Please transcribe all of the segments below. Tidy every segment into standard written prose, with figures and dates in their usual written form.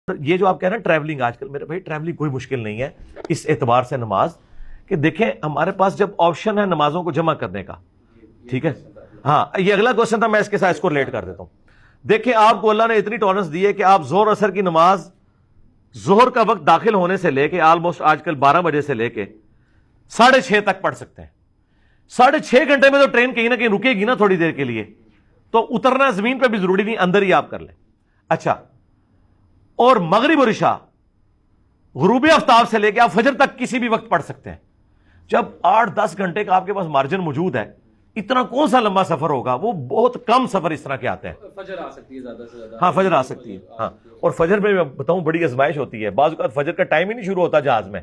یہ جو آپ کہہ رہے ہیں ٹریولنگ، آج کل میرے بھائی ٹریولنگ کوئی مشکل نہیں ہے اس اعتبار سے نماز کہ دیکھیں ہمارے پاس جب آپشن ہے نمازوں کو جمع کرنے کا، ٹھیک ہے، ہاں یہ اگلا کوشچن تھا، میں اس کے ساتھ اس کو ریلیٹ کر دیتا ہوں. دیکھیں آپ کو اللہ نے اتنی ٹالرنس دی ہے کہ آپ زہر اثر کی نماز ظہر کا وقت داخل ہونے سے لے کے آلموسٹ آج کل 12 بجے سے لے کے 6:30 تک پڑھ سکتے ہیں. 6.5 گھنٹے میں تو ٹرین کہیں نہ کہیں رکے گی نا تھوڑی دیر کے لیے، تو اترنا زمین پہ بھی ضروری نہیں، اندر ہی آپ کر لیں. اچھا، اور مغرب اور عشاء غروب آفتاب سے لے کے آپ فجر تک کسی بھی وقت پڑھ سکتے ہیں. جب 8-10 گھنٹے کا آپ کے پاس مارجن موجود ہے، اتنا کون سا لمبا سفر ہوگا؟ وہ بہت کم سفر اس طرح کے آتے ہیں. فجر آ سکتی ہے زیادہ سے زیادہ. ہاں فجر آ سکتی ہے، ہاں. اور فجر میں بتاؤں بڑی آزمائش ہوتی ہے، بعض اوقات فجر کا ٹائم ہی نہیں شروع ہوتا جہاز میں،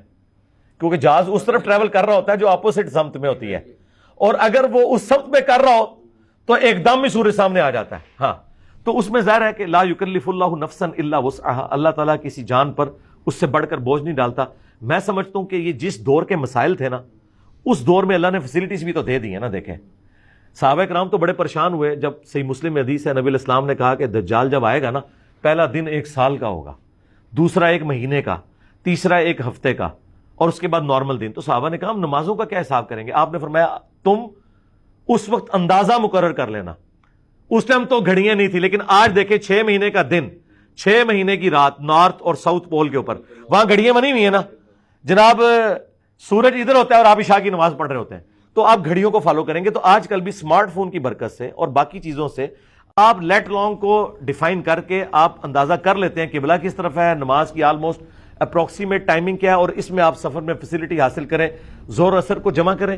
کیونکہ جہاز اس طرف ٹریول کر رہا ہوتا ہے جو اپوزٹ سمت میں ہوتی ہے، اور اگر وہ اس سمت میں کر رہا ہو تو ایک دم ہی سورج سامنے آ جاتا ہے. ہاں تو اس میں ظاہر ہے کہ لا یکلف اللہ نفسا الا وسعها، اللہ تعالیٰ کسی جان پر اس سے بڑھ کر بوجھ نہیں ڈالتا. میں سمجھتا ہوں کہ یہ جس دور کے مسائل تھے نا، اس دور میں اللہ نے فیسلٹیز بھی تو دے دی ہیں نا. دیکھیں صحابہ کرام تو بڑے پریشان ہوئے جب صحیح مسلم میں حدیث ہے، نبی علیہ السلام نے کہا کہ دجال جب آئے گا نا، پہلا دن 1 سال کا ہوگا، دوسرا 1 مہینے کا، تیسرا 1 ہفتے کا، اور اس کے بعد نارمل دن. تو صحابہ نے کہا ہم نمازوں کا کیا حساب کریں گے؟ آپ نے فرمایا تم اس وقت اندازہ مقرر کر لینا. اس ٹائم تو گھڑیاں نہیں تھی، لیکن آج دیکھیں 6 مہینے کا دن، 6 مہینے کی رات، نارتھ اور ساؤتھ پول کے اوپر وہاں گھڑیاں بنی ہوئی ہیں نا جناب، سورج ادھر ہوتا ہے اور آپ عشاء کی نماز پڑھ رہے ہوتے ہیں، تو آپ گھڑیوں کو فالو کریں گے. تو آج کل بھی اسمارٹ فون کی برکت سے اور باقی چیزوں سے آپ لیٹ لانگ کو ڈیفائن کر کے آپ اندازہ کر لیتے ہیں قبلہ کس طرف ہے، نماز کی آلموسٹ اپروکسیمیٹ ٹائمنگ کیا ہے، اور اس میں آپ سفر میں فیسلٹی حاصل کریں. ظہر اثر کو جمع کریں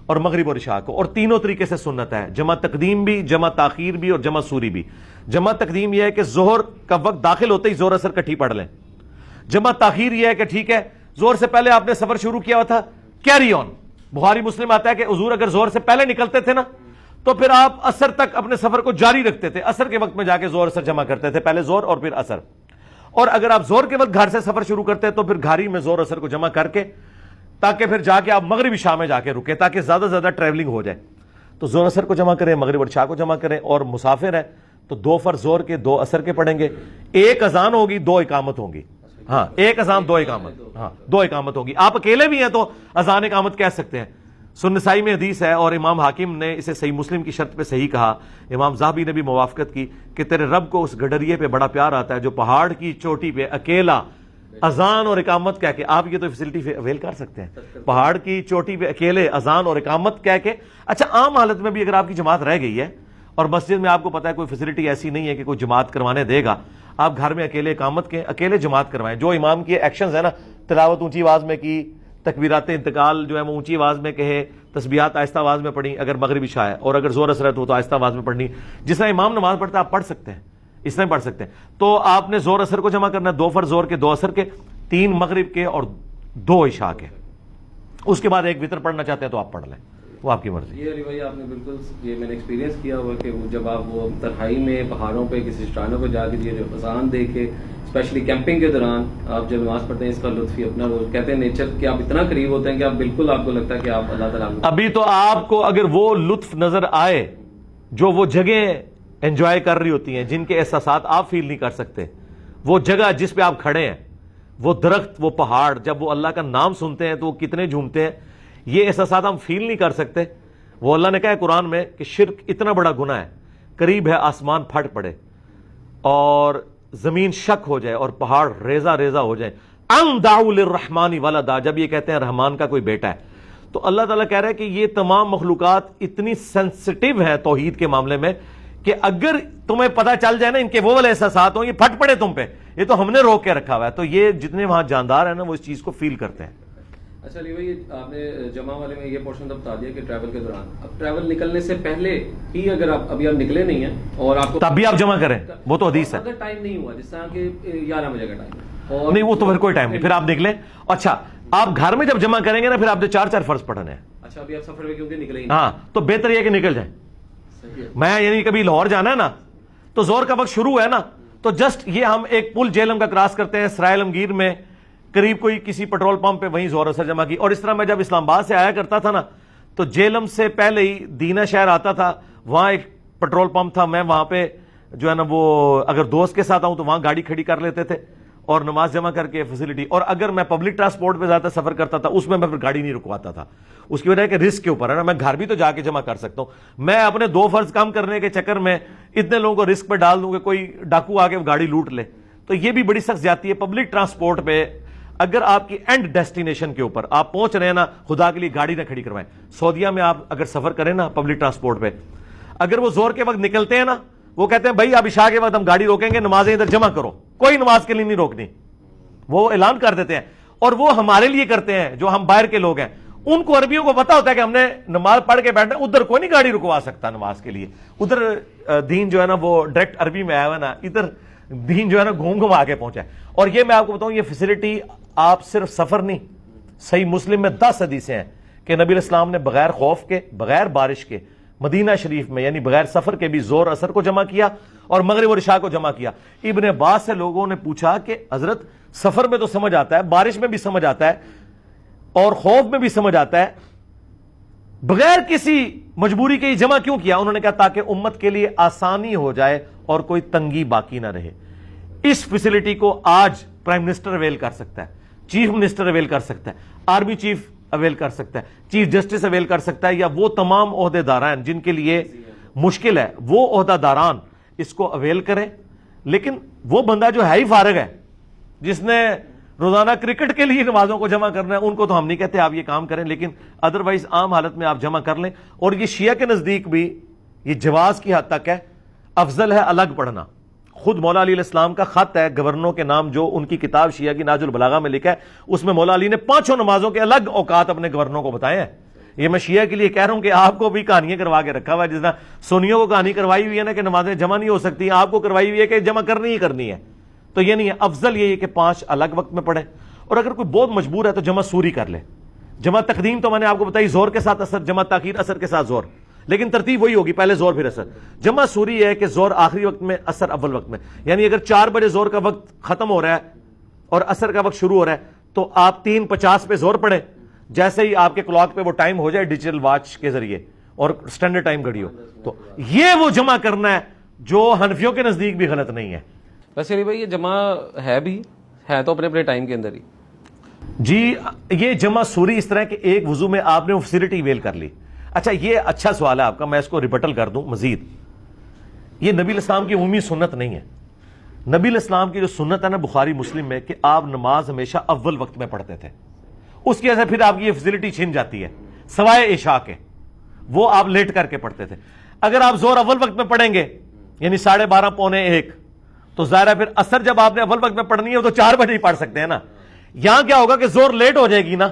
اور مغرب اور عشاء کو، اور تینوں طریقے سے سنت ہے، جمع تقدیم بھی، جمع تاخیر بھی، اور جمع سوری بھی. جمع تقدیم یہ ہے کہ ظہر کا وقت داخل ہوتے ہی ظہر اثر کٹھی پڑھ لیں. جمع تاخیر یہ ہے کہ ٹھیک ہے ظہر سے پہلے آپ نے سفر شروع کیا ہوا تھا، کیری آن. بخاری مسلم آتا ہے کہ حضور اگر ظہر سے پہلے نکلتے تھے نا تو پھر آپ عصر تک اپنے سفر کو جاری رکھتے تھے، عصر کے وقت میں جا کے ظہر اثر جمع کرتے تھے، پہلے ظہر اور پھر عصر. اور اگر آپ ظہر کے وقت گھر سے سفر شروع کرتے تو پھر گھاری میں ظہر اثر کو جمع کر کے، تاکہ پھر جا کے آپ مغرب عشاء میں جا کے رکے، تاکہ زیادہ سے زیادہ ٹریولنگ ہو جائے. تو ظہر اثر کو جمع کریں، مغرب اور عشاء کو جمع کریں. اور مسافر ہے تو 2 فرض ظہر کے، 2 عصر کے پڑھیں گے. 1 اذان ہوگی، 2 اقامت ہوں گی. ہاں 1 اذان 2 اقامت، ہاں 2 اقامت ہوگی. آپ اکیلے بھی ہیں تو اذان اقامت کہہ سکتے ہیں. سنن نسائی میں حدیث ہے، اور امام حاکم نے اسے صحیح مسلم کی شرط پہ صحیح کہا، امام ذہبی نے بھی موافقت کی، کہ تیرے رب کو اس گڈریے پہ بڑا پیار آتا ہے جو پہاڑ کی چوٹی پہ اکیلا اذان اور اقامت کہہ کے، آپ یہ تو فیسلٹی اویل کر سکتے ہیں، پہاڑ کی چوٹی پہ اکیلے اذان اور اقامت کہہ کے. اچھا عام حالت میں بھی اگر آپ کی جماعت رہ گئی ہے اور مسجد میں آپ کو پتا ہے کوئی فیسلٹی ایسی نہیں ہے کہ کوئی جماعت کروانے دے گا، آپ گھر میں اکیلے اقامت کے، اکیلے جماعت کروائیں. جو امام کے ایکشنز ہیں نا، تلاوت اونچی آواز میں کی، تکبیرات انتقال جو ہے وہ اونچی آواز میں کہے، تسبیحات آہستہ آواز میں پڑھی اگر مغرب عشاء ہے، اور اگر ظہر اثر ہے تو آہستہ آواز میں پڑھنی. جس طرح امام نماز پڑھتا ہے آپ پڑھ سکتے ہیں، اس طرح پڑھ سکتے ہیں. تو آپ نے ظہر اثر کو جمع کرنا ہے، 2 فرض ظہر کے، 2 عصر کے، 3 مغرب کے اور 2 عشاء کے. اس کے بعد 1 وتر پڑھنا چاہتے ہیں تو آپ پڑھ لیں، وہ آپ کی مرضی. یہ علی بھائی آپ نے بالکل، یہ میں نے ایکسپیرینس کیا ہوا کہ جب آپ وہ تنہائی میں پہاڑوں پہ کسی چٹانوں پہ جا کے یہ جو اذان دے کے، اسپیشلی کیمپنگ کے دوران آپ جب نماز پڑھتے ہیں، اس کا لطف ہی اپنا، وہ کہتے ہیں نیچر کہ آپ اتنا قریب ہوتے ہیں کہ آپ بالکل، آپ کو لگتا ہے کہ آپ اللہ تعالیٰ. ابھی تو آپ کو اگر وہ لطف نظر آئے جو وہ جگہ انجوائے کر رہی ہوتی ہیں، جن کے احساسات آپ فیل نہیں کر سکتے، وہ جگہ جس پہ آپ کھڑے ہیں، وہ درخت، وہ پہاڑ، جب وہ اللہ کا نام سنتے ہیں تو وہ کتنے جھومتے ہیں، یہ احساسات ہم فیل نہیں کر سکتے. وہ اللہ نے کہا ہے قرآن میں کہ شرک اتنا بڑا گناہ ہے، قریب ہے آسمان پھٹ پڑے اور زمین شک ہو جائے اور پہاڑ ریزہ ریزہ ہو جائے، ان دعوا للرحمن ولدا، جب یہ کہتے ہیں رحمان کا کوئی بیٹا ہے. تو اللہ تعالیٰ کہہ رہا ہے کہ یہ تمام مخلوقات اتنی سینسٹیو ہیں توحید کے معاملے میں کہ اگر تمہیں پتہ چل جائے نا ان کے وہ والے احساسات ہوں، یہ پھٹ پڑے تم پہ، یہ تو ہم نے روک کے رکھا ہوا ہے. تو یہ جتنے وہاں جاندار ہیں نا وہ اس چیز کو فیل کرتے ہیں. اچھا علی بھائی، آپ نے جمع والے میں یہ پورشن تو بتا دیا کہ ٹریول کے دوران، اب ٹریول نکلنے سے پہلے ہی اگر آپ ابھی آپ نکلے نہیں ہیں اور آپ کو تب بھی آپ جمع کریں، وہ تو حدیث ہے. اگر ٹائم نہیں ہوا، جس طرح کہ 11 بجے کا ٹائم اور نہیں، وہ تو پھر کوئی ٹائم نہیں، پھر آپ نکلیں. اچھا آپ گھر میں جب جمع کریں گے نا، پھر آپ نے 4 فرض پڑھنے ہیں. اچھا ابھی آپ سفر میں کیونکہ نکلے ہی ہاں تو بہتر یہ کہ نکل جائیں. میں یعنی کبھی لاہور جانا ہے نا تو ظہر کا وقت شروع ہے نا، تو جسٹ یہ ہم ایک پل جہلم کا کراس کرتے ہیں، سرائے عالمگیر میں قریب کوئی کسی پیٹرول پمپ پہ وہیں ظہر اثر جمع کی. اور اس طرح میں جب اسلام آباد سے آیا کرتا تھا نا تو جہلم سے پہلے ہی دینا شہر آتا تھا، وہاں ایک پیٹرول پمپ تھا، میں وہاں پہ جو ہے نا وہ اگر دوست کے ساتھ آؤں تو وہاں گاڑی کھڑی کر لیتے تھے اور نماز جمع کر کے فیسلٹی. اور اگر میں پبلک ٹرانسپورٹ پہ زیادہ سفر کرتا تھا اس میں پھر گاڑی نہیں رکواتا تھا. اس کی وجہ ہے کہ رسک کے اوپر ہے نا, میں گھر بھی تو جا کے جمع کر سکتا ہوں. میں اپنے 2 فرض کم کرنے کے چکر میں اتنے لوگوں کو رسک پہ ڈال دوں کہ کوئی ڈاکو آ کے گاڑی لوٹ لے, تو یہ بھی بڑی سخت زیادتی ہے. پبلک ٹرانسپورٹ پہ اگر آپ کی اینڈ ڈیسٹینیشن کے اوپر آپ پہنچ رہے ہیں نا, خدا کے لیے گاڑی نہ کھڑی کروائیں. سعودیہ میں آپ اگر سفر کریں نا پبلک ٹرانسپورٹ پہ, اگر وہ زور کے وقت نکلتے ہیں نا, وہ کہتے ہیں بھائی اب عشاء کے وقت ہم گاڑی روکیں گے, نمازیں ادھر جمع کرو, کوئی نماز کے لیے نہیں روکنی. وہ اعلان کر دیتے ہیں, اور وہ ہمارے لیے کرتے ہیں جو ہم باہر کے لوگ ہیں. ان کو عربیوں کو پتا ہوتا ہے کہ ہم نے نماز پڑھ کے بیٹھنا, ادھر کوئی نہیں گاڑی رکوا سکتا نماز کے لیے. ادھر دین جو ہے نا وہ ڈائریکٹ عربی میں آیا ہوا نا, ادھر دین جو ہے نا گھوم آ کے پہنچا ہے. اور یہ میں آپ کو بتاؤں, یہ فیسلٹی آپ صرف سفر نہیں, صحیح مسلم میں 10 حدیثیں ہیں کہ نبی الاسلام نے بغیر خوف کے, بغیر بارش کے مدینہ شریف میں یعنی بغیر سفر کے بھی زور اثر کو جمع کیا اور مغرب اور عشاء کو جمع کیا. ابن عباس سے لوگوں نے پوچھا کہ حضرت سفر میں تو سمجھ آتا ہے, بارش میں بھی سمجھ آتا ہے, اور خوف میں بھی سمجھ آتا ہے, بغیر کسی مجبوری کے یہ جمع کیوں کیا؟ انہوں نے کہا تاکہ امت کے لیے آسانی ہو جائے اور کوئی تنگی باقی نہ رہے. اس فیسلٹی کو آج پرائم منسٹر اویل کر سکتا ہے, چیف منسٹر اویل کر سکتا ہے, آرمی چیف اویل کر سکتا ہے, چیف جسٹس اویل کر سکتا ہے, یا وہ تمام عہدے داران جن کے لیے مشکل ہے وہ عہدہ داران اس کو اویل کریں. لیکن وہ بندہ جو ہے ہی فارغ ہے, جس نے روزانہ کرکٹ کے لیے نمازوں کو جمع کرنا ہے, ان کو تو ہم نہیں کہتے آپ یہ کام کریں, لیکن ادروائز عام حالت میں آپ جمع کر لیں. اور یہ شیعہ کے نزدیک بھی یہ جواز کی حد تک ہے, افضل ہے الگ پڑھنا. خود مولا علی علیہ السلام کا خط ہے گورنروں کے نام جو ان کی کتاب شیعہ کی ناج البلاغہ میں لکھا ہے, اس میں مولا علی نے 5 نمازوں کے الگ اوقات اپنے گورنروں کو بتائے ہیں. یہ میں شیعہ کے لیے کہہ رہا ہوں کہ آپ کو بھی کہانیاں کروا کے رکھا ہوا ہے, جس طرح سنیوں کو کہانی کروائی ہوئی ہے نا کہ نمازیں جمع نہیں ہو سکتی, آپ کو کروائی ہوئی ہے کہ جمع کرنی ہی کرنی ہے. تو یہ نہیں ہے, افضل یہ ہے کہ 5 الگ وقت میں پڑھیں. اور اگر کوئی بہت مجبور ہے تو جمع سوری کر لے. جمع تقدیم تو میں نے آپ کو بتائی زور کے ساتھ اثر, جمع تاخیر اثر کے ساتھ زور, لیکن ترتیب وہی ہوگی, پہلے زور پھر اثر. جمع سوری ہے کہ زور آخری وقت میں, اثر اول وقت میں. یعنی اگر 4 بجے زور کا وقت ختم ہو رہا ہے اور اثر کا وقت شروع ہو رہا ہے تو آپ 3:50 پہ زور پڑھیں, جیسے ہی آپ کے کلاک پہ وہ ٹائم ہو جائے ڈیجیٹل واچ کے ذریعے اور سٹینڈرڈ ٹائم گھڑی ہو, تو یہ وہ جمع کرنا ہے جو حنفیوں کے نزدیک بھی غلط نہیں ہے. ویسے علی بھائی یہ جمع ہے بھی ہے تو اپنے اپنے ٹائم کے اندر ہی. جی یہ جمع سوری اس طرح کہ ایک وضو میں آپ نے وہ فیسلٹی ویل کر لی. اچھا یہ اچھا سوال ہے آپ کا, میں اس کو ریبٹل کر دوں مزید. یہ نبی الاسلام کی عمومی سنت نہیں ہے. نبی الاسلام کی جو سنت ہے نا بخاری مسلم میں کہ آپ نماز ہمیشہ اول وقت میں پڑھتے تھے, اس کی وجہ سے پھر آپ کی یہ فیسلٹی چھن جاتی ہے سوائے عشاء کے, وہ آپ لیٹ کر کے پڑھتے تھے. اگر آپ زور اول وقت میں پڑھیں گے یعنی 12:30 پونے 1, تو ظاہر ہے پھر اثر جب آپ نے اول وقت میں پڑھنی ہے تو 4 بجے ہی پڑھ سکتے ہیں نا. یہاں کیا ہوگا کہ زور لیٹ ہو جائے گی نا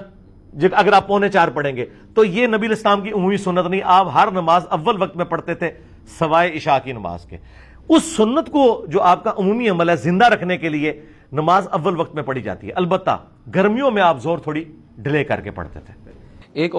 اگر آپ 3:45 پڑھیں گے. تو یہ نبی الاسلام کی عمومی سنت نہیں, آپ ہر نماز اول وقت میں پڑھتے تھے سوائے عشاء کی نماز کے. اس سنت کو جو آپ کا عمومی عمل ہے زندہ رکھنے کے لیے نماز اول وقت میں پڑھی جاتی ہے. البتہ گرمیوں میں آپ زور تھوڑی ڈیلے کر کے پڑھتے تھے. ایک